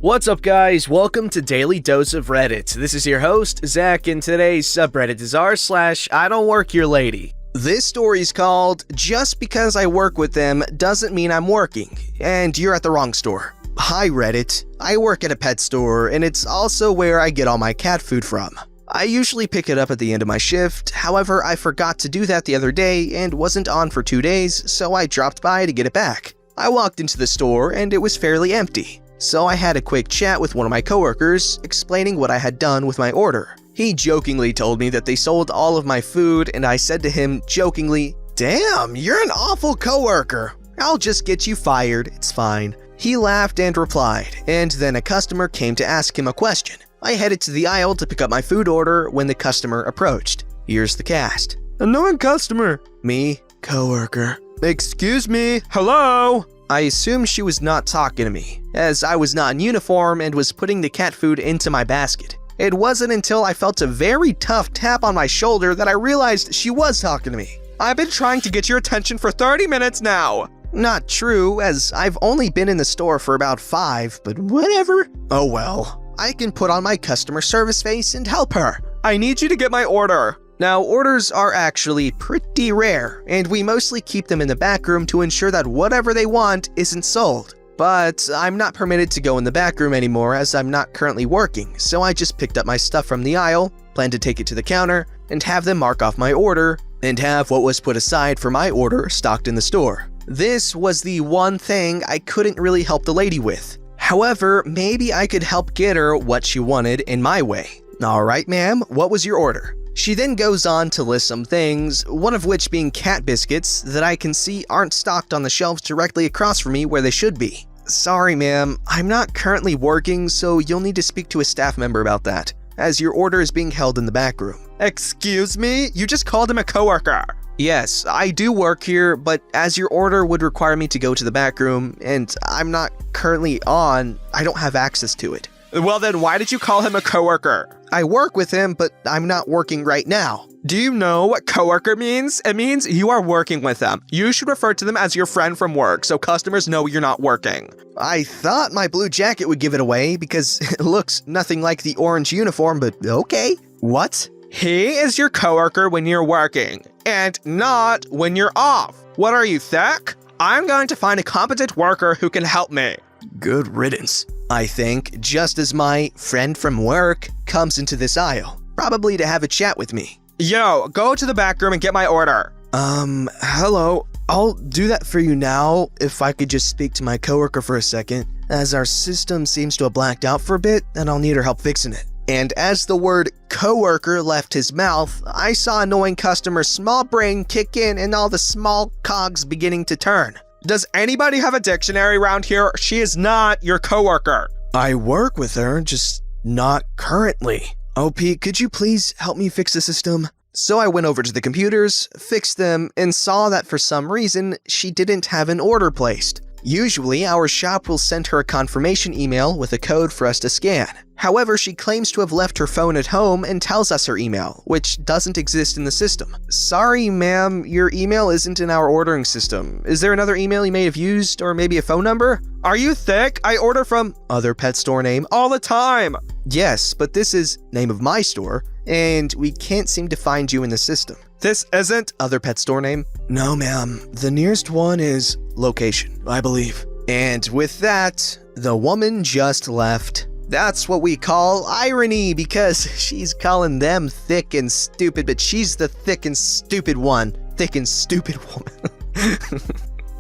What's up, guys? Welcome to Daily Dose of Reddit. This is your host, Zach, and today's subreddit is r/IDontWorkHereLady. This story is called Just Because I Work With Them Doesn't Mean I'm Working, and you're at the wrong store. Hi, Reddit. I work at a pet store, and it's also where I get all my cat food from. I usually pick it up at the end of my shift, however, I forgot to do that the other day and wasn't on for 2 days, so I dropped by to get it back. I walked into the store, and it was fairly empty. So I had a quick chat with one of my coworkers, explaining what I had done with my order. He jokingly told me that they sold all of my food, and I said to him jokingly, "Damn, you're an awful coworker. I'll just get you fired, it's fine." He laughed and replied, and then a customer came to ask him a question. I headed to the aisle to pick up my food order when the customer approached. Here's the cast. Annoying customer. Me, coworker. Excuse me, hello? I assumed she was not talking to me, as I was not in uniform and was putting the cat food into my basket. It wasn't until I felt a very tough tap on my shoulder that I realized she was talking to me. I've been trying to get your attention for 30 minutes now. Not true, as I've only been in the store for about 5, but whatever. Oh well, I can put on my customer service face and help her. I need you to get my order. Now, orders are actually pretty rare, and we mostly keep them in the back room to ensure that whatever they want isn't sold. But I'm not permitted to go in the back room anymore as I'm not currently working, so I just picked up my stuff from the aisle, planned to take it to the counter, and have them mark off my order, and have what was put aside for my order stocked in the store. This was the one thing I couldn't really help the lady with. However, maybe I could help get her what she wanted in my way. Alright, ma'am, what was your order? She then goes on to list some things, one of which being cat biscuits that I can see aren't stocked on the shelves directly across from me where they should be. Sorry, ma'am, I'm not currently working, so you'll need to speak to a staff member about that, as your order is being held in the back room. Excuse me? You just called him a coworker. Yes, I do work here, but as your order would require me to go to the back room, and I'm not currently on, I don't have access to it. Well then, why did you call him a coworker? I work with him, but I'm not working right now. Do you know what coworker means? It means you are working with them. You should refer to them as your friend from work so customers know you're not working. I thought my blue jacket would give it away because it looks nothing like the orange uniform, but okay. What? He is your coworker when you're working, and not when you're off. What are you, thick? I'm going to find a competent worker who can help me. Good riddance. I think, just as my friend from work comes into this aisle, probably to have a chat with me. Yo, go to the back room and get my order. Hello. I'll do that for you now, if I could just speak to my coworker for a second, as our system seems to have blacked out for a bit, and I'll need her help fixing it. And as the word coworker left his mouth, I saw annoying customer's small brain kick in and all the small cogs beginning to turn. Does anybody have a dictionary around here? She is not your coworker. I work with her, just not currently. OP, could you please help me fix the system? So I went over to the computers, fixed them, and saw that for some reason, she didn't have an order placed. Usually, our shop will send her a confirmation email with a code for us to scan. However, she claims to have left her phone at home and tells us her email, which doesn't exist in the system. Sorry, ma'am, your email isn't in our ordering system. Is there another email you may have used, or maybe a phone number? Are you thick? I order from other pet store name all the time. Yes, but this is name of my store, and we can't seem to find you in the system. This isn't other pet store name? No, ma'am. The nearest one is location, I believe. And with that, the woman just left. That's what we call irony, because she's calling them thick and stupid, but she's the thick and stupid one. Thick and stupid woman.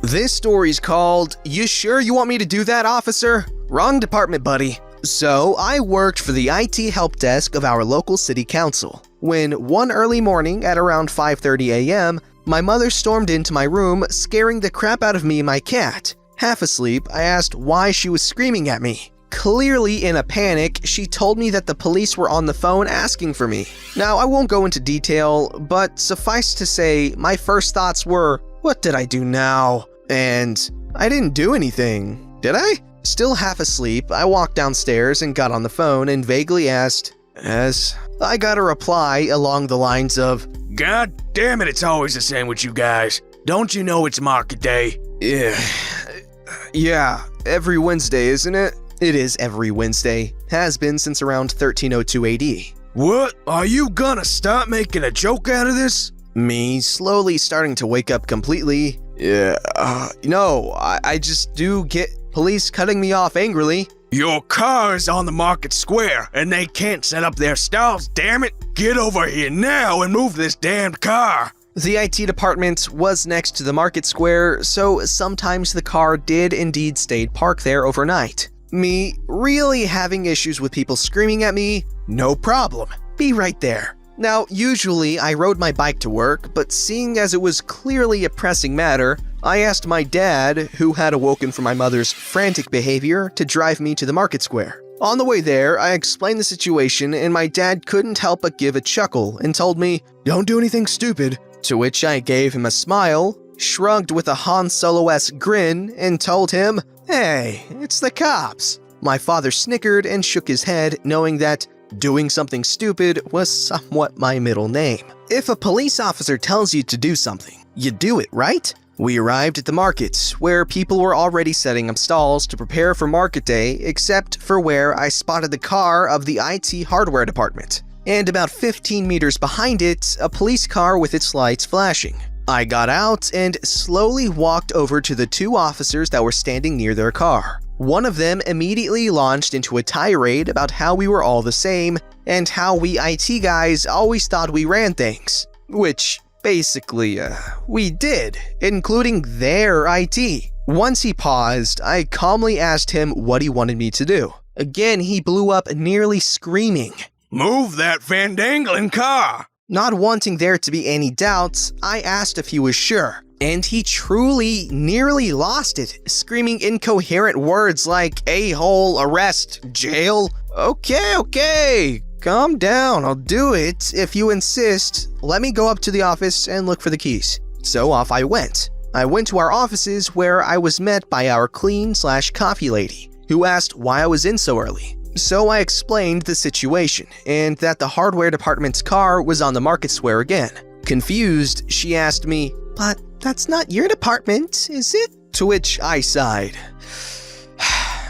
This story's called, You Sure You Want Me to Do That, Officer? Wrong department, buddy. So, I worked for the IT help desk of our local city council, when one early morning at around 5:30 a.m., my mother stormed into my room, scaring the crap out of me and my cat. Half asleep, I asked why she was screaming at me. Clearly in a panic, she told me that the police were on the phone asking for me. Now, I won't go into detail, but suffice to say, my first thoughts were, what did I do now? And I didn't do anything, did I? Still half asleep, I walked downstairs and got on the phone and vaguely asked, Yes. I got a reply along the lines of, God damn it, it's always the same with you guys. Don't you know it's market day? Yeah, every Wednesday, isn't it? It is every Wednesday, has been since around 1302 AD. What? Are you gonna stop making a joke out of this? Me slowly starting to wake up completely. No, I just do get police cutting me off angrily. Your car's on the market square and they can't set up their stalls, damn it! Get over here now and move this damned car! The IT department was next to the market square, so sometimes the car did indeed stay parked there overnight. Me really having issues with people screaming at me? No problem. Be right there. Now, usually I rode my bike to work, but seeing as it was clearly a pressing matter, I asked my dad, who had awoken from my mother's frantic behavior, to drive me to the market square. On the way there, I explained the situation and my dad couldn't help but give a chuckle and told me, "Don't do anything stupid." To which I gave him a smile, shrugged with a Han Solo-esque grin, and told him, "Hey, it's the cops." My father snickered and shook his head, knowing that doing something stupid was somewhat my middle name. If a police officer tells you to do something, you do it, right? We arrived at the market, where people were already setting up stalls to prepare for market day, except for where I spotted the car of the IT hardware department, and about 15 meters behind it, a police car with its lights flashing. I got out and slowly walked over to the two officers that were standing near their car. One of them immediately launched into a tirade about how we were all the same and how we IT guys always thought we ran things. Which, basically, we did, including their IT. Once he paused, I calmly asked him what he wanted me to do. Again, he blew up nearly screaming, "Move that fandangling car!" Not wanting there to be any doubts, I asked if he was sure. And he truly nearly lost it, screaming incoherent words like a-hole, arrest, jail. Okay, calm down, I'll do it. If you insist, let me go up to the office and look for the keys. So off I went. I went to our offices where I was met by our clean/coffee lady, who asked why I was in so early. So I explained the situation and that the hardware department's car was on the market square again. Confused, she asked me, "But that's not your department, is it?" To which I sighed.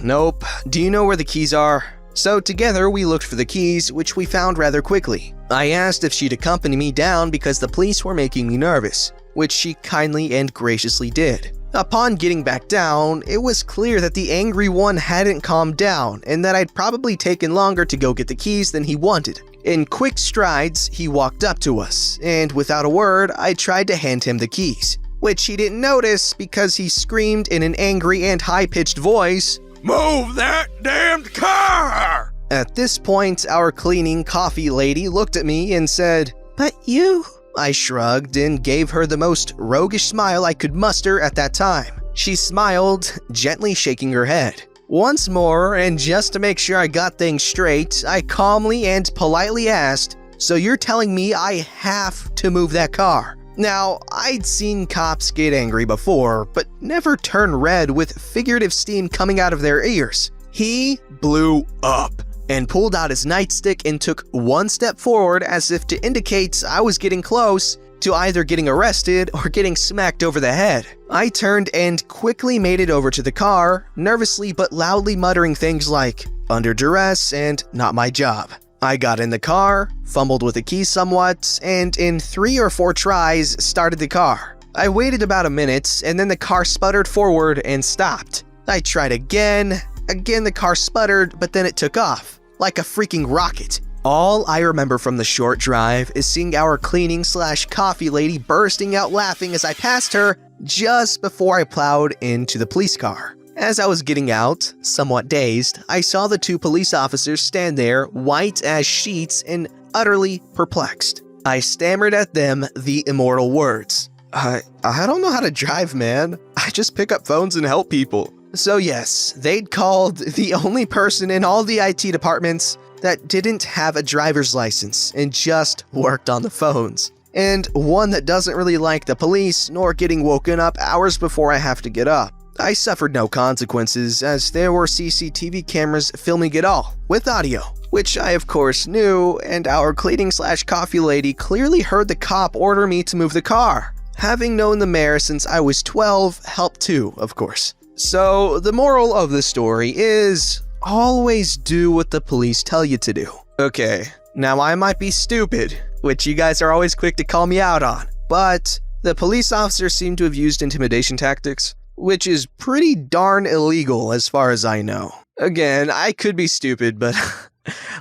Nope. Do you know where the keys are? So together we looked for the keys, which we found rather quickly. I asked if she'd accompany me down because the police were making me nervous, which she kindly and graciously did. Upon getting back down, it was clear that the angry one hadn't calmed down and that I'd probably taken longer to go get the keys than he wanted. In quick strides, he walked up to us, and without a word, I tried to hand him the keys, which he didn't notice because he screamed in an angry and high-pitched voice, "Move that damned car!" At this point, our cleaning coffee lady looked at me and said, "But you..." I shrugged and gave her the most roguish smile I could muster at that time. She smiled, gently shaking her head. Once more, and just to make sure I got things straight, I calmly and politely asked, "So you're telling me I have to move that car?" Now, I'd seen cops get angry before, but never turn red with figurative steam coming out of their ears. He blew up and pulled out his nightstick and took one step forward as if to indicate I was getting close to either getting arrested or getting smacked over the head. I turned and quickly made it over to the car, nervously but loudly muttering things like, "under duress" and "not my job." I got in the car, fumbled with the keys somewhat, and in 3 or 4 tries started the car. I waited about a minute and then the car sputtered forward and stopped. I tried again the car sputtered, but then it took off like a freaking rocket. All I remember from the short drive is seeing our cleaning/coffee lady bursting out laughing as I passed her just before I plowed into the police car. As I was getting out, somewhat dazed, I saw the 2 police officers stand there, white as sheets and utterly perplexed. I stammered at them the immortal words, I don't know how to drive, man. I just pick up phones and help people." So yes, they'd called the only person in all the IT departments that didn't have a driver's license and just worked on the phones. And one that doesn't really like the police nor getting woken up hours before I have to get up. I suffered no consequences as there were CCTV cameras filming it all, with audio, which I of course knew, and our cleaning/coffee lady clearly heard the cop order me to move the car. Having known the mayor since I was 12 helped too, of course. So the moral of the story is, always do what the police tell you to do. Okay, now I might be stupid, which you guys are always quick to call me out on, but the police officer seemed to have used intimidation tactics, which is pretty darn illegal as far as I know. Again, I could be stupid, but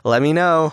let me know.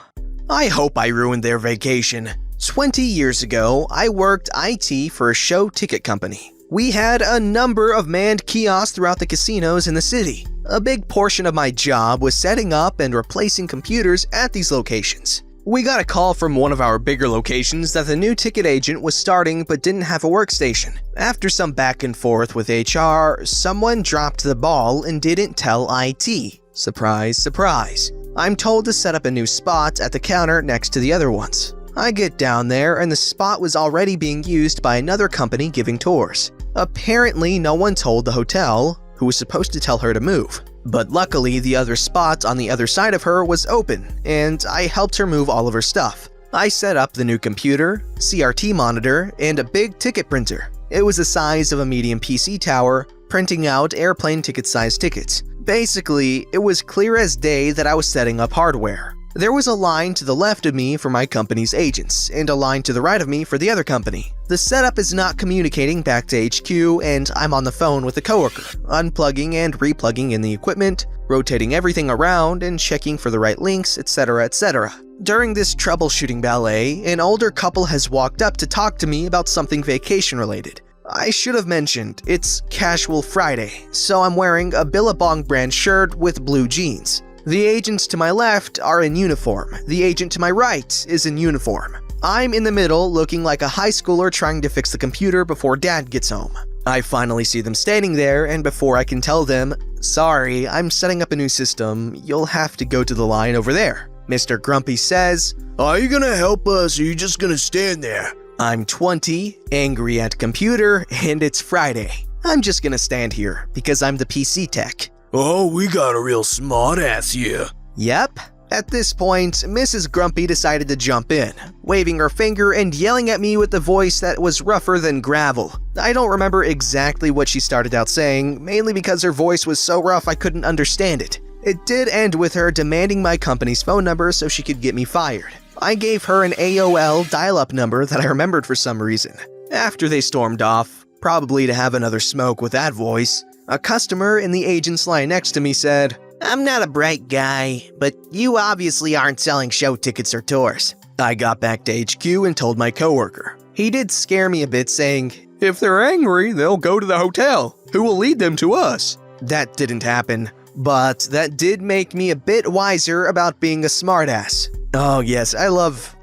I hope I ruined their vacation. 20 years ago, I worked IT for a show ticket company. We had a number of manned kiosks throughout the casinos in the city. A big portion of my job was setting up and replacing computers at these locations. We got a call from one of our bigger locations that the new ticket agent was starting but didn't have a workstation. After some back and forth with HR, someone dropped the ball and didn't tell IT. Surprise, surprise. I'm told to set up a new spot at the counter next to the other ones. I get down there and the spot was already being used by another company giving tours. Apparently, no one told the hotel, who was supposed to tell her to move. But luckily, the other spot on the other side of her was open, and I helped her move all of her stuff. I set up the new computer, CRT monitor, and a big ticket printer. It was the size of a medium PC tower, printing out airplane ticket-sized tickets. Basically, it was clear as day that I was setting up hardware. There was a line to the left of me for my company's agents, and a line to the right of me for the other company. The setup is not communicating back to HQ, and I'm on the phone with a coworker, unplugging and replugging in the equipment, rotating everything around, and checking for the right links, etc., etc. During this troubleshooting ballet, an older couple has walked up to talk to me about something vacation-related. I should have mentioned, it's Casual Friday, so I'm wearing a Billabong brand shirt with blue jeans. The agents to my left are in uniform. The agent to my right is in uniform. I'm in the middle looking like a high schooler trying to fix the computer before dad gets home. I finally see them standing there, and before I can tell them, "Sorry, I'm setting up a new system, you'll have to go to the line over there," Mr. Grumpy says, "Are you gonna help us or are you just gonna stand there?" I'm 20, angry at computer, and it's Friday. I'm just gonna stand here because I'm the PC tech. "Oh, we got a real smart ass here." Yep. At this point, Mrs. Grumpy decided to jump in, waving her finger and yelling at me with a voice that was rougher than gravel. I don't remember exactly what she started out saying, mainly because her voice was so rough I couldn't understand it. It did end with her demanding my company's phone number so she could get me fired. I gave her an AOL dial-up number that I remembered for some reason. After they stormed off, probably to have another smoke with that voice, a customer in the agent's line next to me said, "I'm not a bright guy, but you obviously aren't selling show tickets or tours." I got back to HQ and told my coworker. He did scare me a bit, saying, "If they're angry, they'll go to the hotel. Who will lead them to us?" That didn't happen, but that did make me a bit wiser about being a smartass. Oh yes, I love,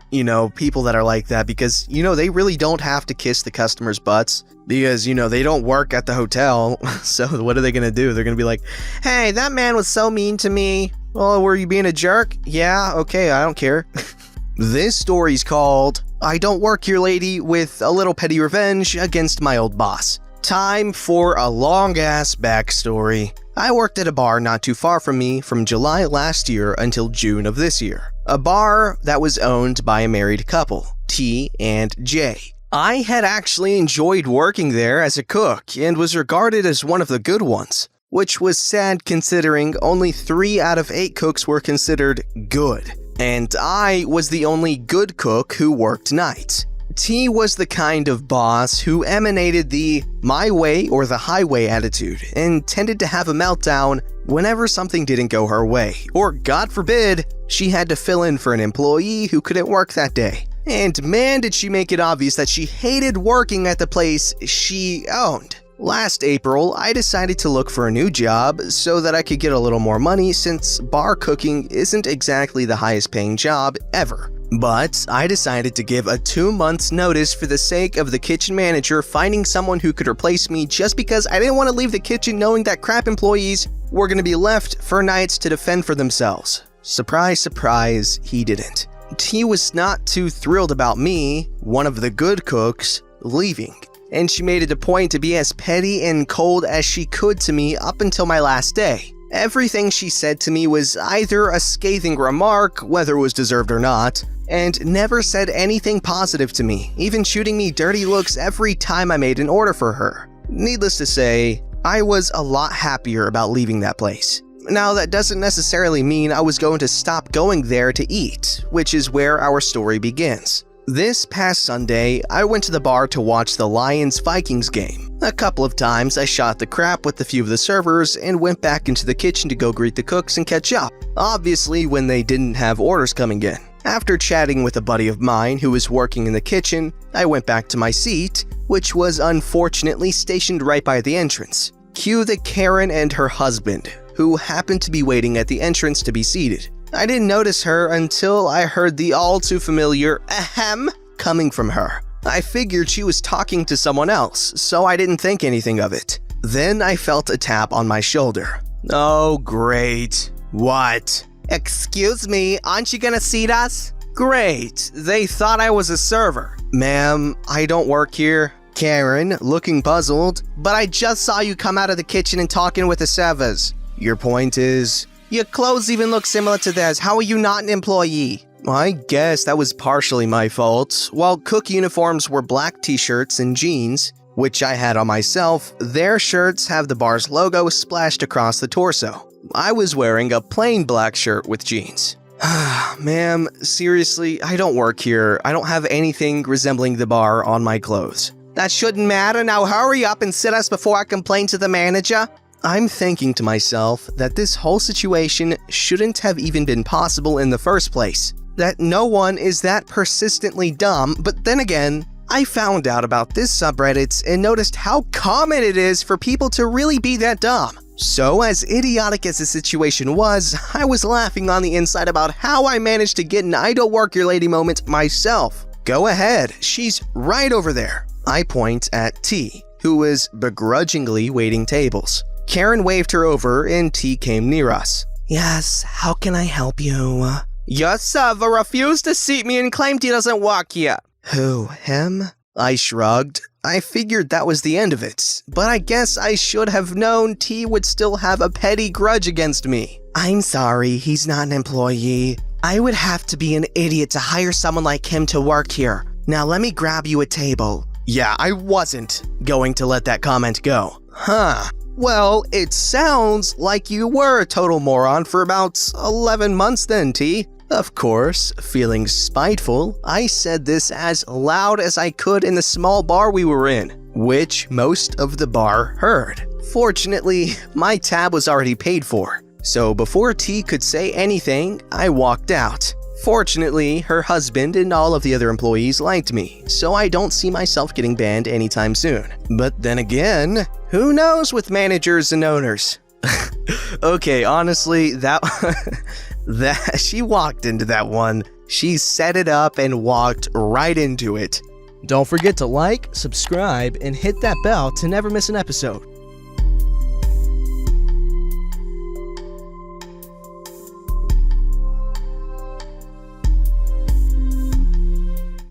people that are like that because, they really don't have to kiss the customers' butts because, they don't work at the hotel. So what are they going to do? They're going to be like, "Hey, that man was so mean to me." "Oh, were you being a jerk?" "Yeah, okay, I don't care." This story's called "I Don't Work Here Lady with a Little Petty Revenge Against My Old Boss." Time for a long-ass backstory. I worked at a bar not too far from me from July last year until June of this year. A bar that was owned by a married couple, T and J. I had actually enjoyed working there as a cook and was regarded as one of the good ones, which was sad considering only 3 out of 8 cooks were considered good, and I was the only good cook who worked nights. T was the kind of boss who emanated the my way or the highway attitude and tended to have a meltdown whenever something didn't go her way, or God forbid, she had to fill in for an employee who couldn't work that day. And man, did she make it obvious that she hated working at the place she owned. Last April, I decided to look for a new job so that I could get a little more money since bar cooking isn't exactly the highest paying job ever. But I decided to give a 2 months notice for the sake of the kitchen manager finding someone who could replace me just because I didn't want to leave the kitchen knowing that crap employees were going to be left for nights to defend for themselves. Surprise, surprise, he didn't. He was not too thrilled about me, one of the good cooks, leaving. And she made it a point to be as petty and cold as she could to me up until my last day. Everything she said to me was either a scathing remark, whether it was deserved or not, and never said anything positive to me, even shooting me dirty looks every time I made an order for her. Needless to say, I was a lot happier about leaving that place. Now, that doesn't necessarily mean I was going to stop going there to eat, which is where our story begins. This past Sunday, I went to the bar to watch the Lions-Vikings game. A couple of times I shot the crap with a few of the servers and went back into the kitchen to go greet the cooks and catch up, obviously when they didn't have orders coming in. After chatting with a buddy of mine who was working in the kitchen, I went back to my seat, which was unfortunately stationed right by the entrance. Cue the Karen and her husband, who happened to be waiting at the entrance to be seated. I didn't notice her until I heard the all-too-familiar ahem coming from her. I figured she was talking to someone else, so I didn't think anything of it. Then I felt a tap on my shoulder. Oh, great. What? Excuse me, aren't you gonna seat us? Great, they thought I was a server. Ma'am, I don't work here. Karen, looking puzzled. But I just saw you come out of the kitchen and talking with the servers. Your point is? Your clothes even look similar to theirs. How are you not an employee? I guess that was partially my fault. While cook uniforms were black t-shirts and jeans, which I had on myself, their shirts have the bar's logo splashed across the torso. I was wearing a plain black shirt with jeans. Ma'am, seriously, I don't work here. I don't have anything resembling the bar on my clothes. That shouldn't matter. Now hurry up and sit us before I complain to the manager. I'm thinking to myself that this whole situation shouldn't have even been possible in the first place. That no one is that persistently dumb, but then again, I found out about this subreddit and noticed how common it is for people to really be that dumb. So as idiotic as the situation was, I was laughing on the inside about how I managed to get an IDontWorkHereLady moment myself. Go ahead, she's right over there. I point at T, who is begrudgingly waiting tables. Karen waved her over and T came near us. Yes, how can I help you? Your server refused to seat me and claimed he doesn't work here. Who, him? I shrugged. I figured that was the end of it, but I guess I should have known T would still have a petty grudge against me. I'm sorry, he's not an employee. I would have to be an idiot to hire someone like him to work here. Now let me grab you a table. Yeah, I wasn't going to let that comment go. Huh. Well, it sounds like you were a total moron for about 11 months then, T. Of course, feeling spiteful, I said this as loud as I could in the small bar we were in, which most of the bar heard. Fortunately, my tab was already paid for, so before T could say anything, I walked out. Fortunately, her husband and all of the other employees liked me, so I don't see myself getting banned anytime soon. But then again, who knows with managers and owners? Okay, honestly, that she walked into that one. She set it up and walked right into it. Don't forget to like, subscribe, and hit that bell to never miss an episode.